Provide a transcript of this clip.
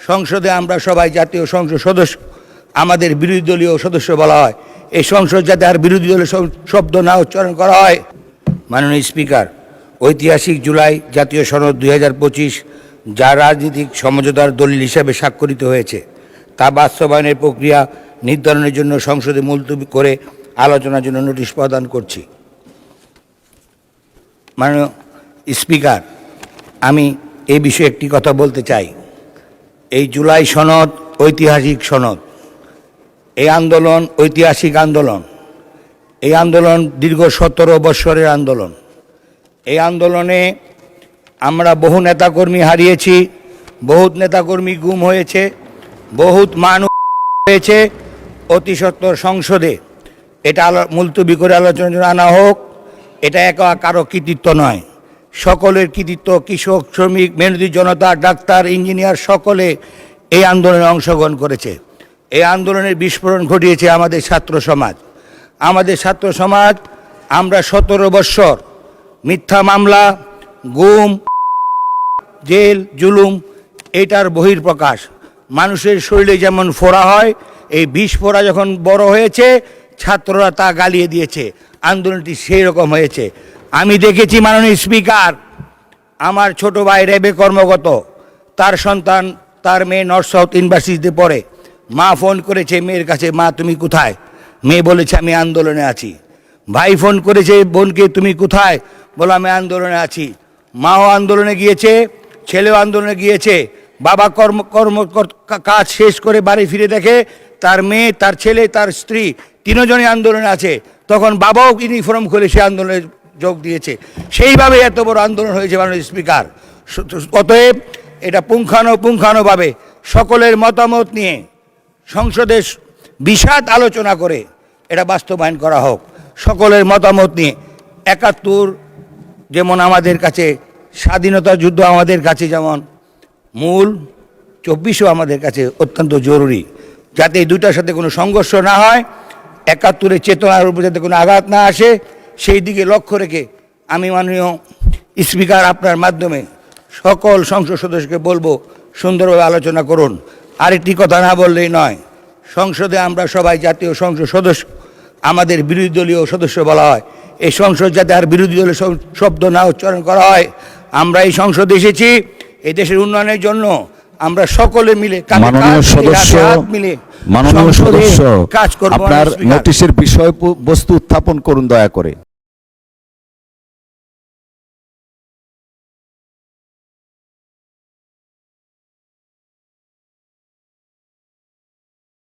সংসদে আমরা সবাই জাতীয় সংসদ সদস্য, আমাদের বিরোধী দলীয় সদস্য বলা হয়। এই সংসদ যাতে আর বিরোধী দলীয় শব্দ না উচ্চারণ করা হয়। মাননীয় স্পিকার, ঐতিহাসিক জুলাই জাতীয় সনদ 2025 যা রাজনৈতিক সমঝোতার দলিল হিসাবে স্বাক্ষরিত হয়েছে তা বাস্তবায়নের প্রক্রিয়া নির্ধারণের জন্য সংসদে মুলতবি করে আলোচনার জন্য নোটিশ প্রদান করছি। মাননীয় স্পিকার, আমি এই বিষয়ে একটি কথা বলতে চাই। এই জুলাই সনদ ঐতিহাসিক সনদ। এই আন্দোলন ঐতিহাসিক আন্দোলন। এই আন্দোলন দীর্ঘ 17 বৎসরের আন্দোলন। এই আন্দোলনে আমরা বহু নেতাকর্মী হারিয়েছি, বহুত নেতাকর্মী গুম হয়েছে, বহুত মানুষ হয়েছে। অতি সত্বর সংসদে এটা মুলতবি করে আলোচনার জন্য আনা হোক। এটা একা কারো কৃতিত্ব নয়, সকলের কৃতিত্ব। কৃষক, শ্রমিক, মেহনতি জনতা, ডাক্তার, ইঞ্জিনিয়ার সকলে এই আন্দোলনে অংশগ্রহণ করেছে। এই আন্দোলনের বিস্ফোরণ ঘটিয়েছে আমাদের ছাত্র সমাজ। আমাদের ছাত্র সমাজ আমরা 17 বৎসর মিথ্যা মামলা, গুম, জেল, জুলুম এটার বহিঃপ্রকাশ। মানুষের শরীরে যেমন ফোড়া হয়, এই বিষ ফোড়া যখন বড় হয়েছে ছাত্ররা তা গালিয়ে দিয়েছে। আন্দোলনটি সেই রকম হয়েছে। আমি দেখেছি মাননীয় স্পিকার, আমার ছোট ভাই রেবে কর্মগত, তার সন্তান, তার মেয়ে নর্থ সাউথ ইউনিভার্সিটিতে পড়ে। মা ফোন করেছে মেয়ের কাছে, মা তুমি কোথায়? মেয়ে বলেছে আমি আন্দোলনে আছি। ভাই ফোন করেছে বোনকে, তুমি কোথায়? বলো আমি আন্দোলনে আছি। মাও আন্দোলনে গিয়েছে, ছেলেও আন্দোলনে গিয়েছে। বাবা কাজ শেষ করে বাড়ি ফিরে দেখে তার মেয়ে, তার ছেলে, তার স্ত্রী তিনজনই আন্দোলনে আছে। তখন বাবাও ইউনিফর্ম খুলে সে আন্দোলনে যোগ দিয়েছে। সেইভাবে এত বড় আন্দোলন হয়েছে মাননীয় স্পিকার। অতএব এটা পুঙ্খানুপুঙ্খানুভাবে সকলের মতামত নিয়ে সংসদে বিশদ আলোচনা করে এটা বাস্তবায়ন করা হোক। সকলের মতামত নিয়ে 71 যেমন আমাদের কাছে স্বাধীনতা যুদ্ধ আমাদের কাছে যেমন মূল, 24ও আমাদের কাছে অত্যন্ত জরুরি, যাতে এই দুটার সাথে কোনো সংঘর্ষ না হয়, 71-এর চেতনার উপর যাতে কোনো আঘাত না আসে, সেই দিকে লক্ষ্য রেখে আমি মাননীয় স্পিকার আপনার মাধ্যমে সকল সংসদ সদস্যকে বলবো সুন্দরভাবে আলোচনা করুন। আরেকটি কথা না বললেই নয়, সংসদে আমরা সবাই জাতীয় সংসদ সদস্য, আমাদের বিরোধী দলীয় সদস্য বলা হয়। এই সংসদ যাতে আর বিরোধী দলীয় শব্দ না উচ্চারণ করা হয়। আমরা এই সংসদে এসেছি এই দেশের উন্নয়নের জন্য। আমরা সকলে মিলে মাননীয় সদস্য কাজ করব। আপনার নোটিশের বিষয়বস্তু উত্থাপন করুন দয়া করে।